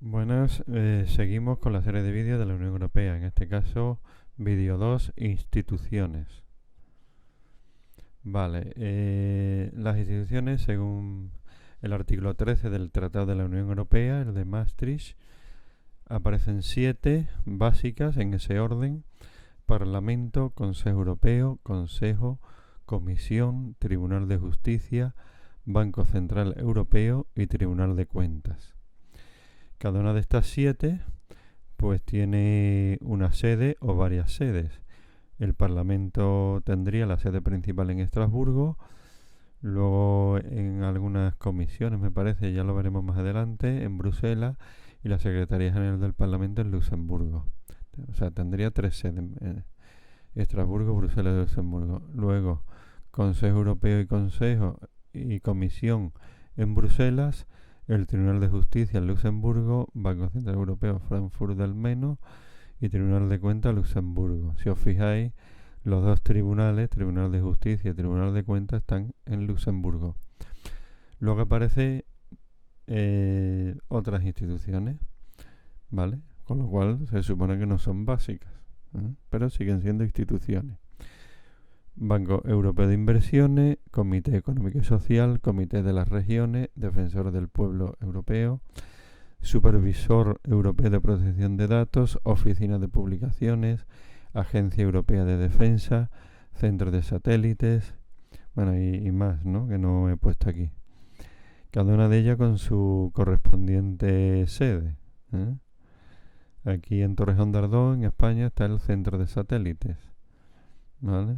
Buenas, seguimos con la serie de vídeos de la Unión Europea, en este caso vídeo 2, instituciones. Vale, las instituciones, según el artículo 13 del Tratado de la Unión Europea, el de Maastricht, aparecen 7 básicas en ese orden: Parlamento, Consejo Europeo, Consejo, Comisión, Tribunal de Justicia, Banco Central Europeo y Tribunal de Cuentas. Cada una de estas 7 pues tiene una sede o varias sedes. El Parlamento tendría la sede principal en Estrasburgo, luego en algunas comisiones, me parece, ya lo veremos más adelante, en Bruselas, y la Secretaría General del Parlamento en Luxemburgo. O sea, tendría 3 sedes: Estrasburgo, Bruselas y Luxemburgo. Luego, Consejo Europeo y Consejo y Comisión en Bruselas, el Tribunal de Justicia en Luxemburgo, Banco Central Europeo Frankfurt del Meno y Tribunal de Cuentas Luxemburgo. Si os fijáis, los dos tribunales, Tribunal de Justicia y Tribunal de Cuentas, están en Luxemburgo. Luego aparece otras instituciones, ¿vale? Con lo cual se supone que no son básicas, pero siguen siendo instituciones. Banco Europeo de Inversiones, Comité Económico y Social, Comité de las Regiones, Defensor del Pueblo Europeo, Supervisor Europeo de Protección de Datos, Oficina de Publicaciones, Agencia Europea de Defensa, Centro de Satélites, bueno, y más, ¿no?, que no he puesto aquí. Cada una de ellas con su correspondiente sede, ¿eh? Aquí en Torrejón de Ardoz, en España, está el Centro de Satélites, ¿vale?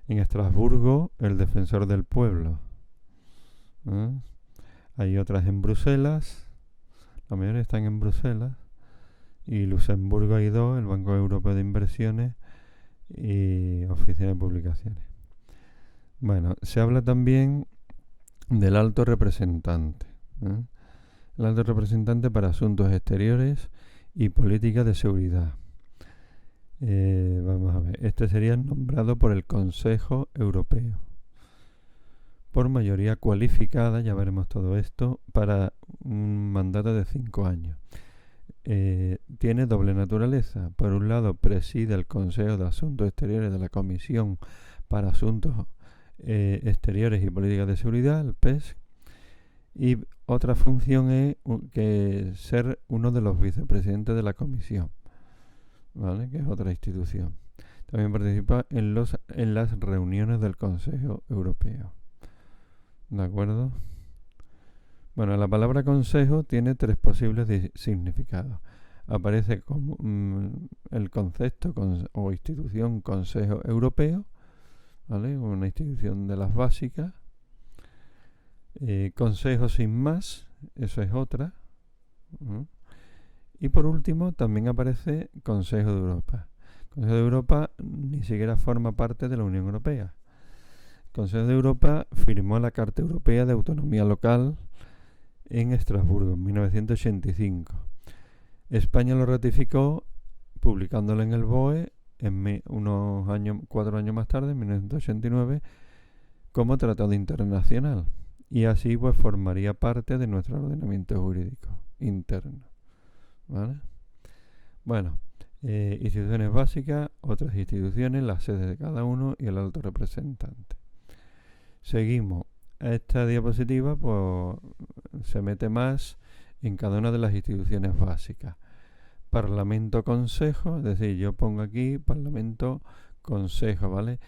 En Estrasburgo, el Defensor del Pueblo, ¿eh? Hay otras en Bruselas, la mayoría están en Bruselas, y Luxemburgo hay 2, el Banco Europeo de Inversiones y Oficina de Publicaciones. Bueno, se habla también del alto representante, ¿eh? El alto representante para asuntos exteriores y política de seguridad. Vamos a ver, este sería nombrado por el Consejo Europeo por mayoría cualificada, ya veremos todo esto, para un mandato de 5 años. Tiene doble naturaleza. Por un lado, preside el Consejo de Asuntos Exteriores de la Comisión para Asuntos Exteriores y Políticas de Seguridad, el PESC, y otra función es que ser uno de los vicepresidentes de la Comisión, ¿vale?, que es otra institución. También participa en las reuniones del Consejo Europeo. ¿De acuerdo? Bueno, la palabra consejo tiene 3 posibles significados. Aparece como el concepto o institución Consejo Europeo, ¿vale?, una institución de las básicas. Consejo sin más, eso es otra. Y por último también aparece Consejo de Europa. Consejo de Europa ni siquiera forma parte de la Unión Europea. El Consejo de Europa firmó la Carta Europea de Autonomía Local en Estrasburgo en 1985. España lo ratificó publicándolo en el BOE unos 4 años más tarde, en 1989, como tratado internacional, y así pues formaría parte de nuestro ordenamiento jurídico interno, ¿vale? Bueno, instituciones básicas, otras instituciones, las sedes de cada uno y el alto representante. Seguimos. Esta diapositiva pues se mete más en cada una de las instituciones básicas. Parlamento, Consejo, es decir, yo pongo aquí Parlamento, Consejo, ¿vale?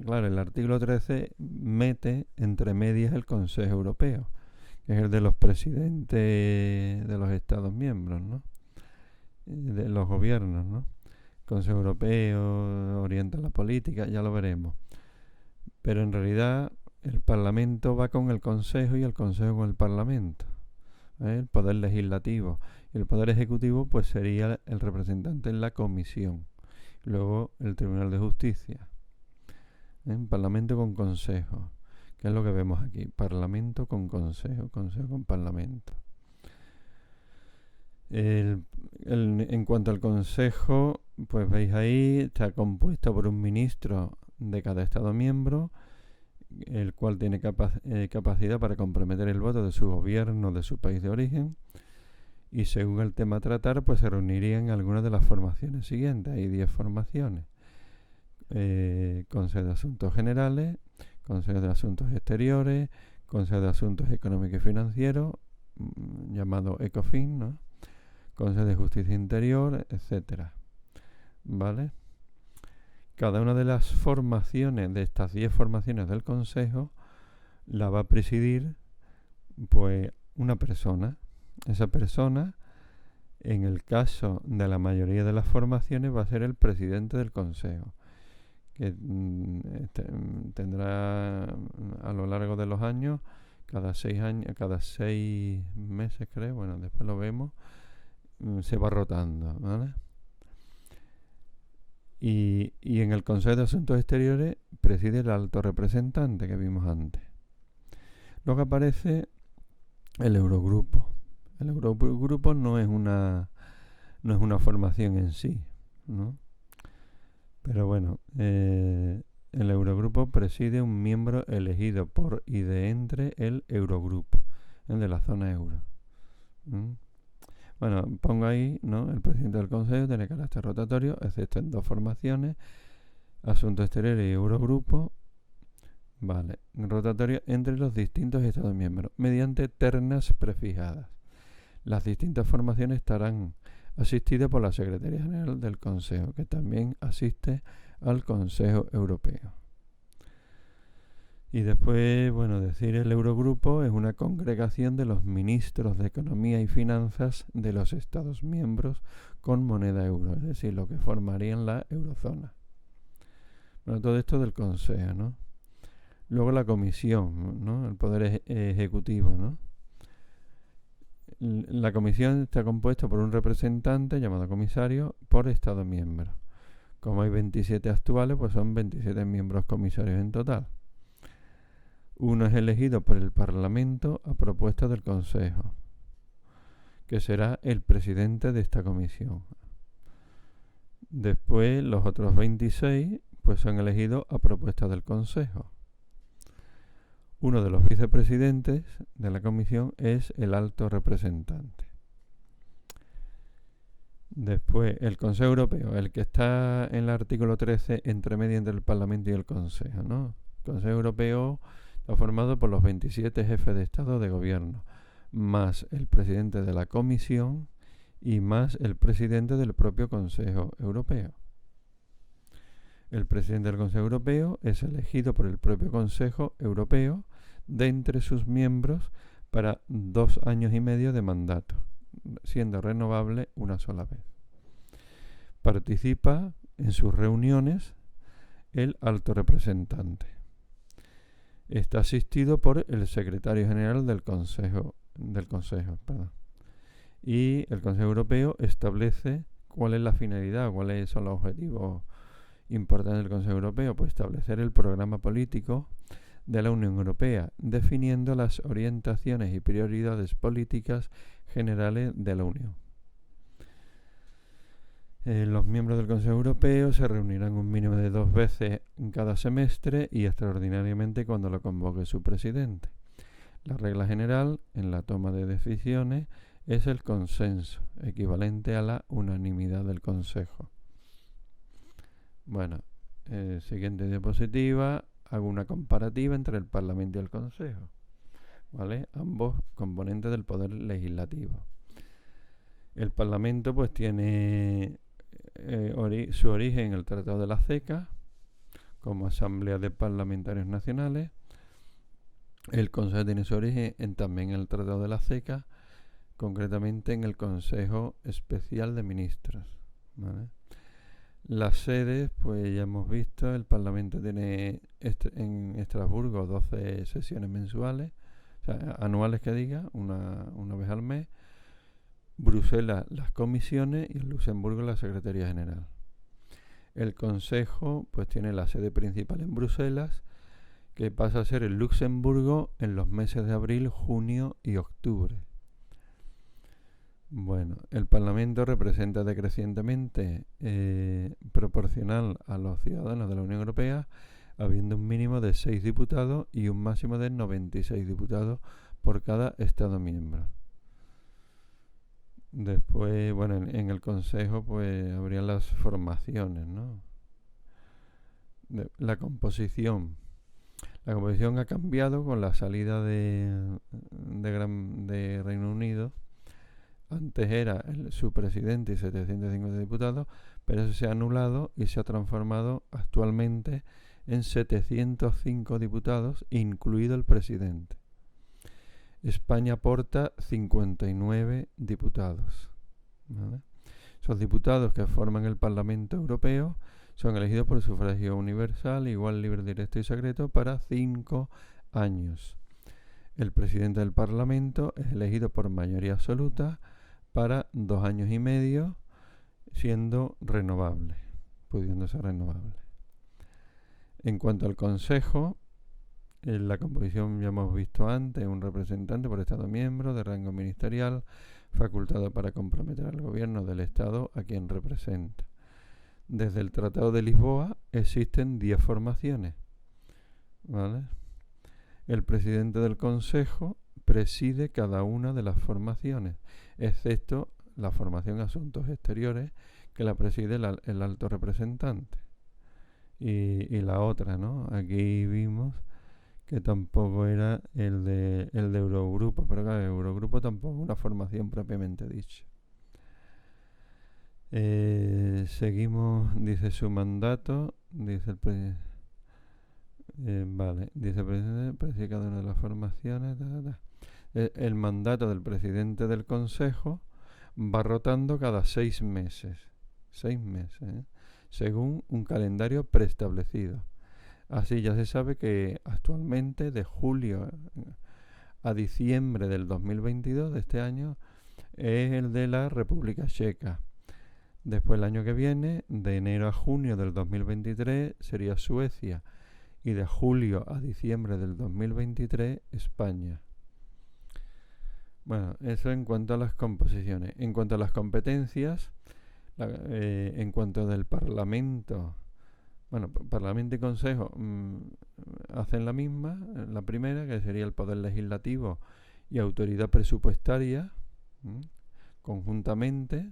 Claro, el artículo 13 mete entre medias el Consejo Europeo, que es el de los presidentes de los Estados miembros, ¿no?, de los gobiernos, ¿no? El Consejo Europeo orienta la política, ya lo veremos. Pero en realidad el Parlamento va con el Consejo y el Consejo con el Parlamento, el Poder Legislativo. Y el Poder Ejecutivo pues sería el representante en la Comisión. Luego el Tribunal de Justicia. Parlamento con Consejo, que es lo que vemos aquí. Parlamento con Consejo, Consejo con Parlamento. En cuanto al Consejo, pues veis ahí, está compuesto por un ministro de cada Estado miembro, el cual tiene capacidad para comprometer el voto de su gobierno, de su país de origen, y según el tema a tratar, pues se reunirían algunas de las formaciones siguientes. Hay 10 formaciones. Consejo de Asuntos Generales, Consejo de Asuntos Exteriores, Consejo de Asuntos Económicos y Financieros, llamado ECOFIN, ¿no? Consejo de Justicia Interior, etcétera. ¿Vale? Cada una de las formaciones, de estas 10 formaciones del Consejo, la va a presidir pues una persona. Esa persona, en el caso de la mayoría de las formaciones, va a ser el presidente del Consejo, que tendrá a lo largo de los años, cada 6 meses creo, bueno, después lo vemos, se va rotando, ¿vale? Y en el Consejo de Asuntos Exteriores preside el alto representante que vimos antes. Luego aparece el Eurogrupo. El Eurogrupo no es una formación en sí, ¿no? Pero bueno, el Eurogrupo preside un miembro elegido por y de entre el Eurogrupo, el de la zona euro. Bueno, pongo ahí, ¿no? El presidente del Consejo tiene carácter rotatorio, excepto en 2 formaciones, Asuntos Exteriores y Eurogrupo. Vale, rotatorio entre los distintos Estados miembros, mediante ternas prefijadas. Las distintas formaciones estarán asistidas por la Secretaría General del Consejo, que también asiste al Consejo Europeo. Y después, bueno, decir el Eurogrupo es una congregación de los ministros de Economía y Finanzas de los Estados miembros con moneda euro, es decir, lo que formarían la eurozona. Bueno, todo esto del Consejo, ¿no? Luego la Comisión, ¿no? El Poder Ejecutivo, ¿no? La Comisión está compuesta por un representante llamado comisario por Estado miembro. Como hay 27 actuales, pues son 27 miembros comisarios en total. Uno es elegido por el Parlamento a propuesta del Consejo, que será el presidente de esta comisión. Después, los otros 26 pues son elegidos a propuesta del Consejo. Uno de los vicepresidentes de la comisión es el alto representante. Después, el Consejo Europeo, el que está en el artículo 13 entre medio entre el Parlamento y el Consejo, ¿no? El Consejo Europeo está formado por los 27 jefes de Estado de Gobierno, más el presidente de la Comisión y más el presidente del propio Consejo Europeo. El presidente del Consejo Europeo es elegido por el propio Consejo Europeo de entre sus miembros para 2 años y medio de mandato, siendo renovable una sola vez. Participa en sus reuniones el alto representante. Está asistido por el secretario general del Consejo. Y el Consejo Europeo establece cuál es la finalidad, cuáles son los objetivos importantes del Consejo Europeo, pues establecer el programa político de la Unión Europea, definiendo las orientaciones y prioridades políticas generales de la Unión. Los miembros del Consejo Europeo se reunirán un mínimo de 2 veces en cada semestre y extraordinariamente cuando lo convoque su presidente. La regla general en la toma de decisiones es el consenso, equivalente a la unanimidad del Consejo. Bueno, siguiente diapositiva, hago una comparativa entre el Parlamento y el Consejo, ¿vale? Ambos componentes del poder legislativo. El Parlamento pues tiene su origen en el Tratado de la CECA, como Asamblea de Parlamentarios Nacionales. El Consejo tiene su origen también en el Tratado de la CECA, concretamente en el Consejo Especial de Ministros, ¿vale? Las sedes, pues ya hemos visto, el Parlamento tiene en Estrasburgo 12 sesiones mensuales, o sea, anuales que diga, una vez al mes. Bruselas las comisiones y en Luxemburgo la Secretaría General. El Consejo pues tiene la sede principal en Bruselas, que pasa a ser en Luxemburgo en los meses de abril, junio y octubre. Bueno, el Parlamento representa decrecientemente proporcional a los ciudadanos de la Unión Europea, habiendo un mínimo de 6 diputados y un máximo de 96 diputados por cada Estado miembro. Después, bueno, en el Consejo pues habrían las formaciones, ¿no? La composición. La composición ha cambiado con la salida de Reino Unido. Antes era su presidente y 750 diputados, pero eso se ha anulado y se ha transformado actualmente en 705 diputados, incluido el presidente. España aporta 59 diputados, ¿vale? Esos diputados que forman el Parlamento Europeo son elegidos por sufragio universal, igual, libre, directo y secreto para 5 años. El presidente del Parlamento es elegido por mayoría absoluta para 2 años y medio, siendo renovable, pudiendo ser renovable. En cuanto al Consejo, en la composición ya hemos visto antes, un representante por Estado miembro de rango ministerial, facultado para comprometer al gobierno del Estado a quien representa. Desde el Tratado de Lisboa existen 10 formaciones, ¿vale? El presidente del Consejo preside cada una de las formaciones, excepto la formación Asuntos Exteriores, que la preside el alto representante. Y la otra, ¿no? Aquí vimos que tampoco era el de Eurogrupo, pero claro, el Eurogrupo tampoco es una formación propiamente dicha. Seguimos, dice su mandato, dice el presidente. Dice el presidente, preside cada una de las formaciones. El mandato del presidente del Consejo va rotando cada 6 meses. 6 meses, según un calendario preestablecido. Así ya se sabe que actualmente de julio a diciembre del 2022 de este año es el de la República Checa. Después el año que viene, de enero a junio del 2023, sería Suecia. Y de julio a diciembre del 2023, España. Bueno, eso en cuanto a las composiciones. En cuanto a las competencias, en cuanto del Parlamento, bueno, Parlamento y Consejo hacen la misma, la primera, que sería el poder legislativo y autoridad presupuestaria, conjuntamente,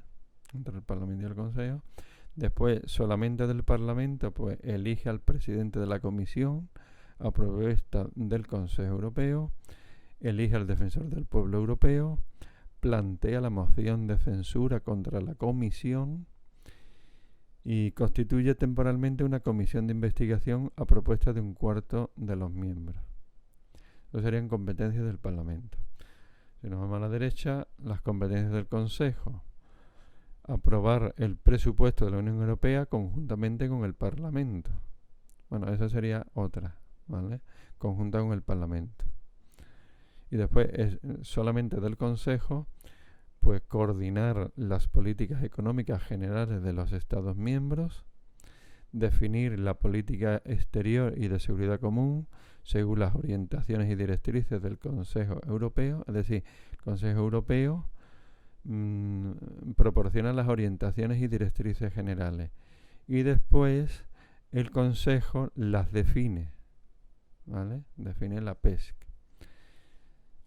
entre el Parlamento y el Consejo. Después, solamente del Parlamento, pues elige al presidente de la Comisión a propuesta del Consejo Europeo, elige al defensor del pueblo europeo, plantea la moción de censura contra la Comisión y constituye temporalmente una comisión de investigación a propuesta de 1/4 de los miembros. Eso serían competencias del Parlamento. Si nos vamos a la derecha, las competencias del Consejo. Aprobar el presupuesto de la Unión Europea conjuntamente con el Parlamento. Bueno, esa sería otra, ¿vale? Conjunta con el Parlamento. Y después es solamente del Consejo, pues coordinar las políticas económicas generales de los Estados miembros, definir la política exterior y de seguridad común según las orientaciones y directrices del Consejo Europeo, es decir, el Consejo Europeo proporciona las orientaciones y directrices generales y después el Consejo las define, ¿vale? Define la PESC.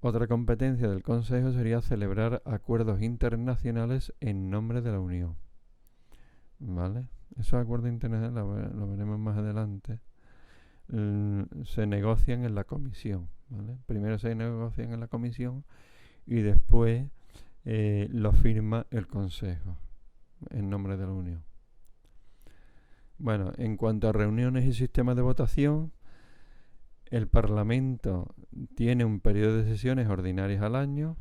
Otra competencia del Consejo sería celebrar acuerdos internacionales en nombre de la Unión, ¿vale? Esos acuerdos internacionales lo veremos más adelante. Se negocian en la Comisión, ¿vale? Primero se negocian en la Comisión y después lo firma el Consejo en nombre de la Unión. Bueno, en cuanto a reuniones y sistemas de votación, el Parlamento tiene un periodo de sesiones ordinarias al año,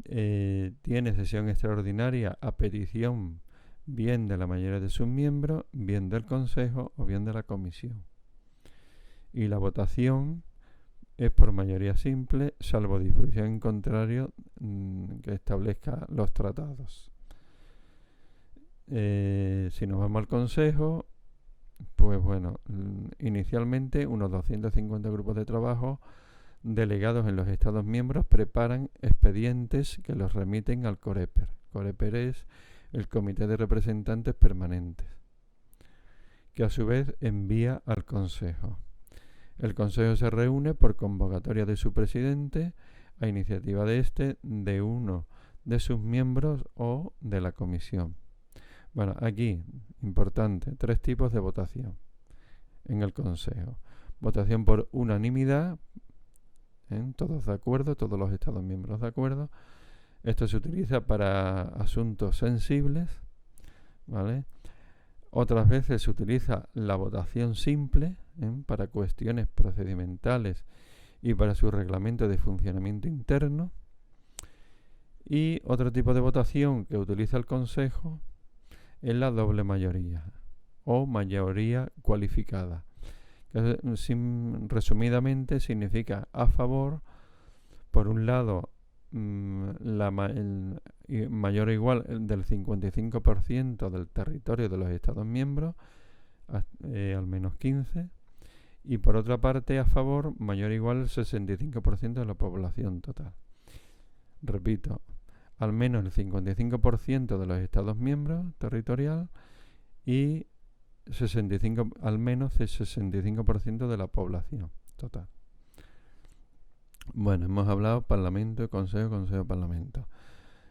tiene sesión extraordinaria a petición bien de la mayoría de sus miembros, bien del Consejo o bien de la Comisión. Y la votación es por mayoría simple, salvo disposición en contrario que establezca los tratados. Si nos vamos al Consejo, pues bueno, inicialmente unos 250 grupos de trabajo delegados en los Estados miembros preparan expedientes que los remiten al COREPER. COREPER es el Comité de Representantes Permanentes, que a su vez envía al Consejo. El Consejo se reúne por convocatoria de su presidente, a iniciativa de este, de uno de sus miembros o de la comisión. Bueno, aquí, importante, 3 tipos de votación en el Consejo. Votación por unanimidad, todos de acuerdo, todos los Estados miembros de acuerdo. Esto se utiliza para asuntos sensibles, ¿vale? Otras veces se utiliza la votación simple, para cuestiones procedimentales y para su reglamento de funcionamiento interno. Y otro tipo de votación que utiliza el Consejo es la doble mayoría o mayoría cualificada, que resumidamente significa a favor, por un lado, mayor o igual del 55% del territorio de los Estados miembros, al menos 15, y por otra parte a favor mayor o igual del 65% de la población total. Repito, al menos el 55% de los Estados miembros territorial y al menos el 65% de la población total. Bueno, hemos hablado Parlamento, Consejo, Parlamento.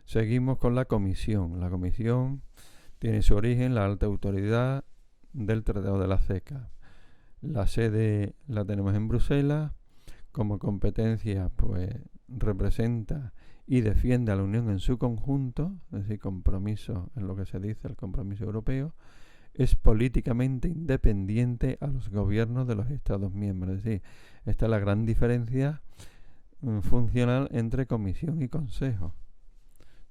Seguimos con la Comisión. La Comisión tiene su origen en la alta autoridad del Tratado de la CECA. La sede la tenemos en Bruselas. Como competencia, pues representa y defiende a la Unión en su conjunto, es decir, compromiso en lo que se dice el compromiso europeo. Es políticamente independiente a los gobiernos de los Estados miembros. Es decir, esta es la gran diferencia funcional entre Comisión y Consejo.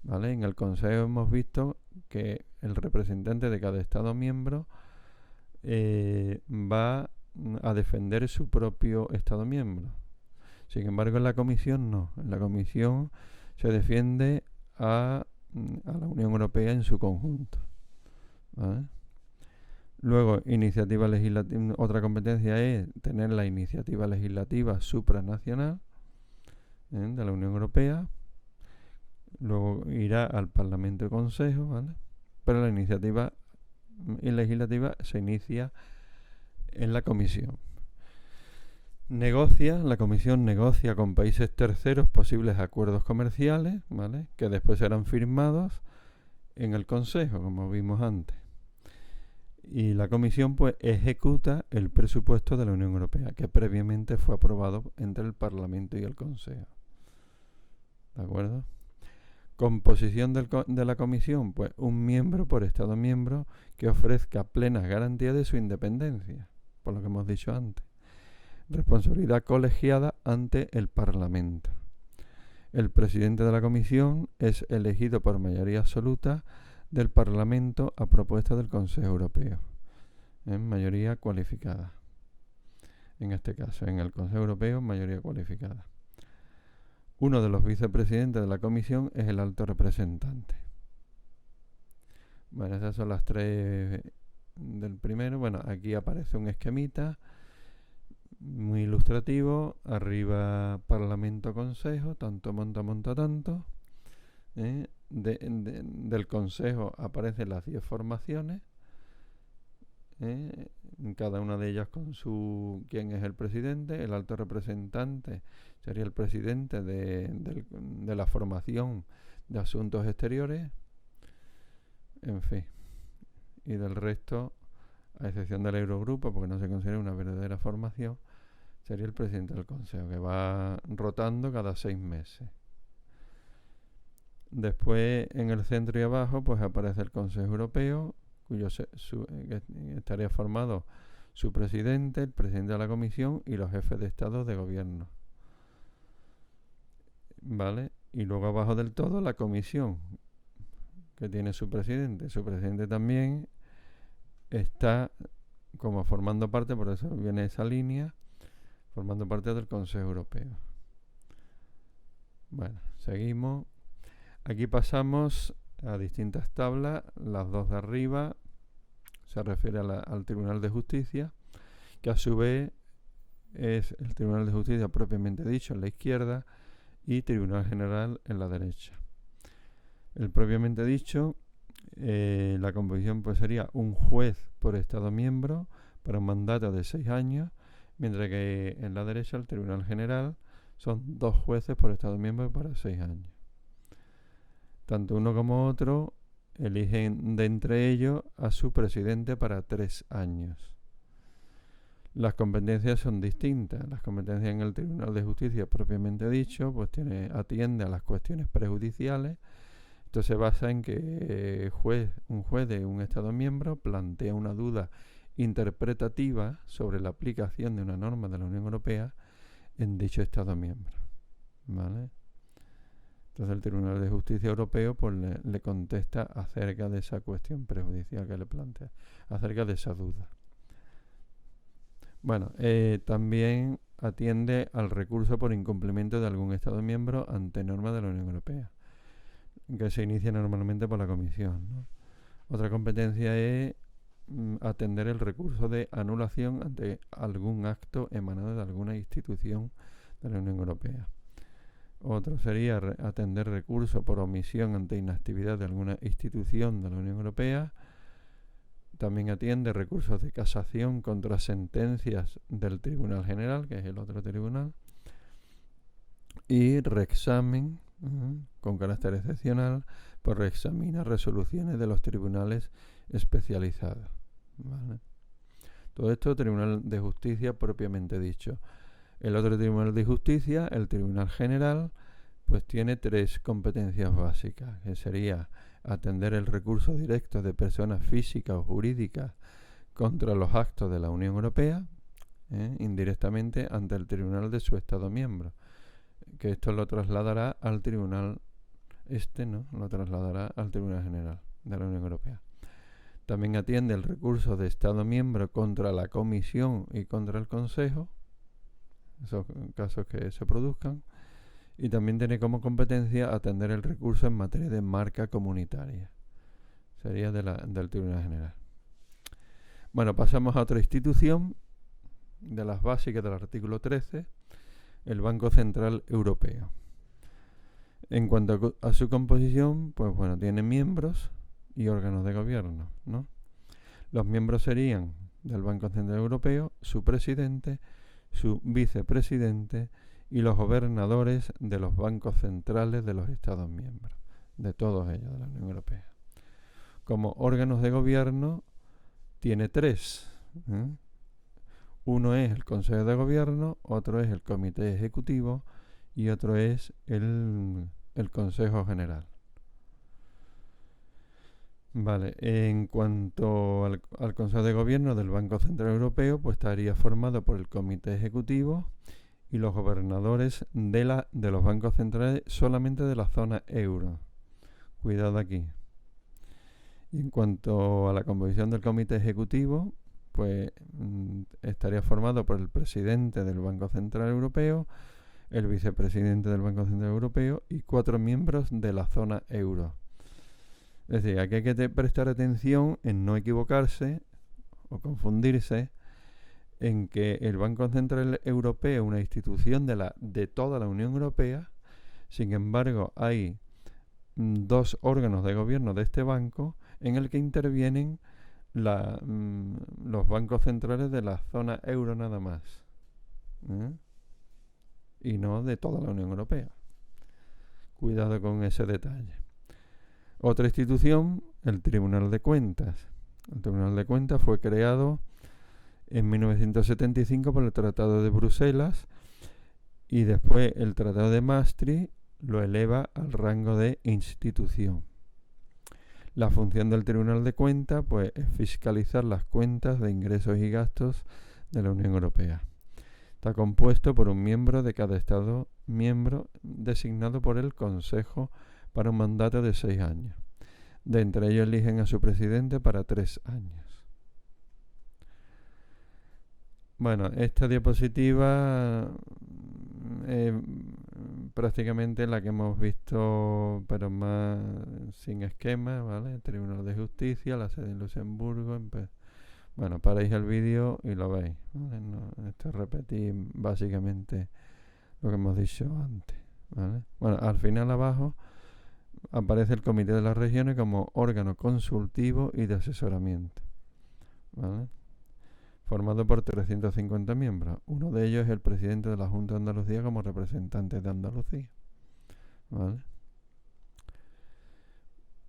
¿Vale? En el Consejo hemos visto que el representante de cada Estado miembro va a defender su propio Estado miembro. Sin embargo, en la Comisión no. En la Comisión se defiende a la Unión Europea en su conjunto. ¿Vale? Luego, iniciativa legislativa. Otra competencia es tener la iniciativa legislativa supranacional de la Unión Europea. Luego irá al Parlamento y Consejo, ¿vale? Pero la iniciativa legislativa se inicia en la Comisión. La Comisión negocia con países terceros posibles acuerdos comerciales, ¿vale? Que después serán firmados en el Consejo, como vimos antes. Y la Comisión pues ejecuta el presupuesto de la Unión Europea, que previamente fue aprobado entre el Parlamento y el Consejo. ¿De acuerdo? Composición de la Comisión, pues un miembro por Estado miembro que ofrezca plenas garantías de su independencia, por lo que hemos dicho antes. Responsabilidad colegiada ante el Parlamento. El presidente de la Comisión es elegido por mayoría absoluta del Parlamento a propuesta del Consejo Europeo, en mayoría cualificada. En este caso, en el Consejo Europeo, mayoría cualificada. Uno de los vicepresidentes de la Comisión es el alto representante. Bueno, esas son las 3 del primero. Bueno, aquí aparece un esquemita muy ilustrativo. Arriba Parlamento, Consejo, tanto monta tanto. Del Consejo aparecen las 10 formaciones. Cada una de ellas con quién es el presidente. El alto representante sería el presidente de la formación de asuntos exteriores, en fin, y del resto, a excepción del Eurogrupo, porque no se considera una verdadera formación, sería el presidente del Consejo, que va rotando cada 6 meses. Después, en el centro y abajo, pues aparece el Consejo Europeo, cuyo estaría formado su presidente, el presidente de la Comisión y los jefes de Estado de Gobierno. ¿Vale? Y luego abajo del todo la Comisión, que tiene su presidente. Su presidente también está como formando parte, por eso viene esa línea, formando parte del Consejo Europeo. Bueno, seguimos. Aquí pasamos a distintas tablas. Las 2 de arriba se refiere al Tribunal de Justicia, que a su vez es el Tribunal de Justicia propiamente dicho en la izquierda y Tribunal General en la derecha. El propiamente dicho, la composición pues sería un juez por Estado miembro para un mandato de 6 años, mientras que en la derecha el Tribunal General son 2 jueces por Estado miembro para 6 años. tanto uno como otro eligen de entre ellos a su presidente para 3 años. Las competencias son distintas. Las competencias en el Tribunal de Justicia propiamente dicho, pues atiende a las cuestiones prejudiciales. Esto se basa en que un juez de un Estado miembro plantea una duda interpretativa sobre la aplicación de una norma de la Unión Europea en dicho Estado miembro, ¿vale? Entonces el Tribunal de Justicia Europeo pues le contesta acerca de esa cuestión prejudicial que le plantea, acerca de esa duda. Bueno, también atiende al recurso por incumplimiento de algún Estado miembro ante normas de la Unión Europea, que se inicia normalmente por la Comisión, ¿no? Otra competencia es atender el recurso de anulación ante algún acto emanado de alguna institución de la Unión Europea. Otro sería atender recurso por omisión ante inactividad de alguna institución de la Unión Europea. También atiende recursos de casación contra sentencias del Tribunal General, que es el otro tribunal. Y reexamen, con carácter excepcional, por reexaminar resoluciones de los tribunales especializados, ¿vale? Todo esto Tribunal de Justicia propiamente dicho. El otro Tribunal de Justicia, el Tribunal General, pues tiene 3 competencias básicas, que sería atender el recurso directo de personas físicas o jurídicas contra los actos de la Unión Europea, indirectamente ante el tribunal de su Estado miembro, que esto lo trasladará al tribunal lo trasladará al Tribunal General de la Unión Europea. También atiende el recurso de Estado miembro contra la Comisión y contra el Consejo, esos casos que se produzcan. Y también tiene como competencia atender el recurso en materia de marca comunitaria. Sería del Tribunal General. Bueno, pasamos a otra institución de las básicas del artículo 13, el Banco Central Europeo. En cuanto a su composición, pues bueno, tiene miembros y órganos de gobierno, ¿no? Los miembros serían del Banco Central Europeo, su presidente, su vicepresidente y los gobernadores de los bancos centrales de los Estados miembros, de todos ellos, de la Unión Europea. Como órganos de gobierno tiene 3. Uno es el Consejo de Gobierno, otro es el Comité Ejecutivo y otro es el Consejo General. Vale, en cuanto al Consejo de Gobierno del Banco Central Europeo, pues estaría formado por el Comité Ejecutivo y los gobernadores de los bancos centrales solamente de la zona euro. Cuidado aquí. Y en cuanto a la composición del Comité Ejecutivo, pues estaría formado por el presidente del Banco Central Europeo, el vicepresidente del Banco Central Europeo y 4 miembros de la zona euro. Es decir, aquí hay que prestar atención en no equivocarse o confundirse en que el Banco Central Europeo es una institución de toda la Unión Europea. Sin embargo, hay 2 órganos de gobierno de este banco en el que intervienen los bancos centrales de la zona euro nada más, y no de toda la Unión Europea. Cuidado con ese detalle. Otra institución, el Tribunal de Cuentas. El Tribunal de Cuentas fue creado en 1975 por el Tratado de Bruselas y después el Tratado de Maastricht lo eleva al rango de institución. La función del Tribunal de Cuentas pues, es fiscalizar las cuentas de ingresos y gastos de la Unión Europea. Está compuesto por un miembro de cada Estado miembro designado por el Consejo para un mandato de 6 años. De entre ellos eligen a su presidente para 3 años. Bueno, esta diapositiva es prácticamente la que hemos visto, pero más sin esquema, ¿vale? El Tribunal de Justicia, la sede en Luxemburgo. Bueno, paráis el vídeo y lo veis, ¿vale? Esto es repetir básicamente lo que hemos dicho antes, ¿vale? Bueno, al final abajo aparece el Comité de las Regiones como órgano consultivo y de asesoramiento, ¿vale? Formado por 350 miembros. Uno de ellos es el presidente de la Junta de Andalucía como representante de Andalucía, ¿vale?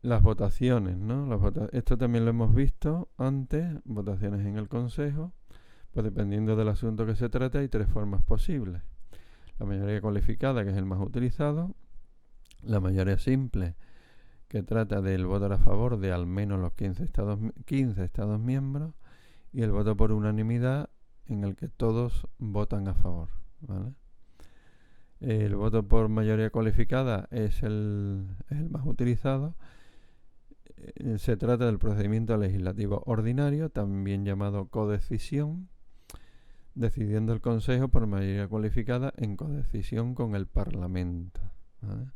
Las votaciones, ¿no? Esto también lo hemos visto antes, votaciones en el Consejo. Pues dependiendo del asunto que se trate, hay tres formas posibles. La mayoría cualificada, que es el más utilizado. La mayoría simple, que trata del voto a favor de al menos los 15 estados miembros. Y el voto por unanimidad, en el que todos votan a favor, ¿vale? El voto por mayoría cualificada es el más utilizado. Se trata del procedimiento legislativo ordinario, también llamado codecisión, decidiendo el Consejo por mayoría cualificada en codecisión con el Parlamento, ¿vale?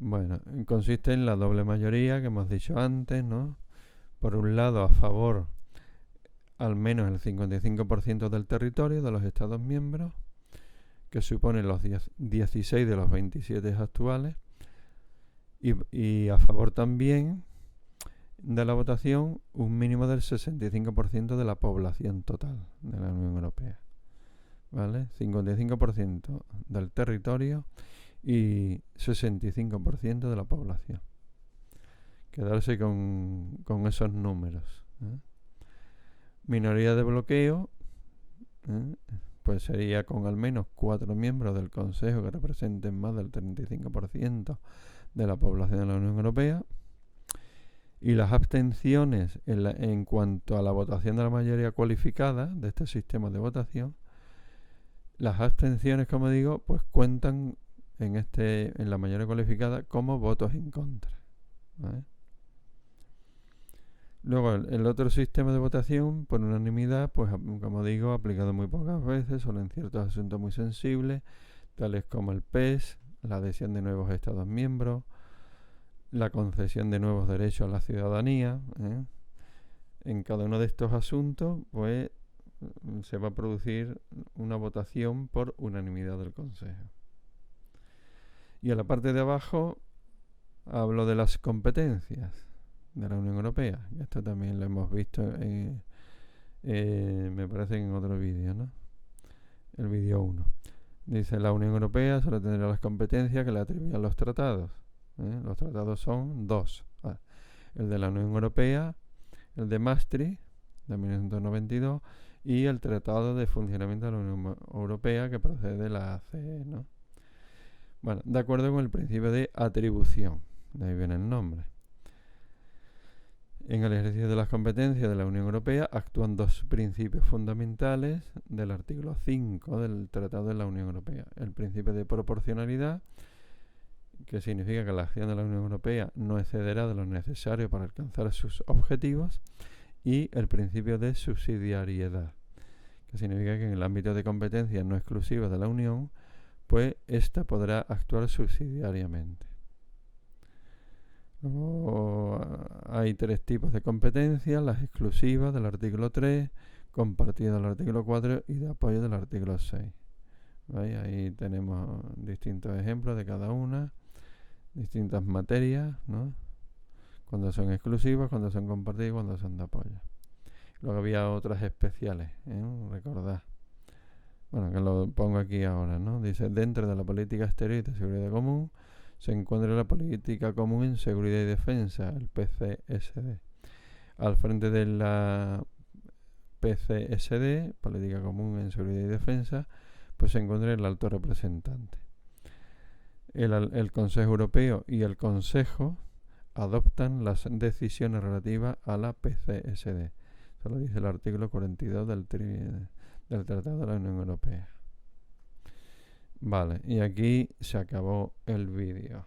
Bueno, consiste en la doble mayoría que hemos dicho antes, ¿no? Por un lado, a favor al menos el 55% del territorio de los Estados miembros, que supone los 16 de los 27 actuales, y a favor también de la votación un mínimo del 65% de la población total de la Unión Europea, ¿vale? 55% del territorio y 65% de la población. Quedarse con esos números, ¿eh? Minoría de bloqueo, pues sería con al menos 4 miembros del Consejo que representen más del 35% de la población de la Unión Europea. Y las abstenciones en cuanto a la votación de la mayoría cualificada de este sistema de votación, las abstenciones, como digo, pues cuentan en la mayoría cualificada como votos en contra, ¿vale? Luego el otro sistema de votación por unanimidad, pues como digo, aplicado muy pocas veces, solo en ciertos asuntos muy sensibles, tales como el PES, la adhesión de nuevos Estados miembros, la concesión de nuevos derechos a la ciudadanía, ¿eh? En cada uno de estos asuntos, pues se va a producir una votación por unanimidad del Consejo. Y en la parte de abajo hablo de las competencias de la Unión Europea. Esto también lo hemos visto, me parece, en otro vídeo, ¿no? El vídeo 1. Dice, la Unión Europea solo tendrá las competencias que le atribuyen los tratados. Los tratados son dos. El de la Unión Europea, el de Maastricht, de 1992, y el Tratado de Funcionamiento de la Unión Europea, que procede de la ACE, ¿no? Bueno, de acuerdo con el principio de atribución, de ahí viene el nombre. En el ejercicio de las competencias de la Unión Europea actúan dos principios fundamentales del artículo 5 del Tratado de la Unión Europea. El principio de proporcionalidad, que significa que la acción de la Unión Europea no excederá de lo necesario para alcanzar sus objetivos, y el principio de subsidiariedad, que significa que en el ámbito de competencias no exclusivas de la Unión, pues ésta podrá actuar subsidiariamente. Luego hay tres tipos de competencias: las exclusivas del artículo 3, compartidas del artículo 4 y de apoyo del artículo 6. ¿Veis? Ahí tenemos distintos ejemplos de cada una, distintas materias, ¿no? Cuando son exclusivas, cuando son compartidas y cuando son de apoyo. Luego había otras especiales, recordad. Bueno, que lo pongo aquí ahora, ¿no? Dice, dentro de la política exterior y de seguridad común se encuentra la política común en seguridad y defensa, el PCSD. Al frente de la PCSD, política común en seguridad y defensa, pues se encuentra el alto representante. El Consejo Europeo y el Consejo adoptan las decisiones relativas a la PCSD. Eso lo dice el artículo 42 del Tratado de la Unión Europea. Vale, y aquí se acabó el vídeo.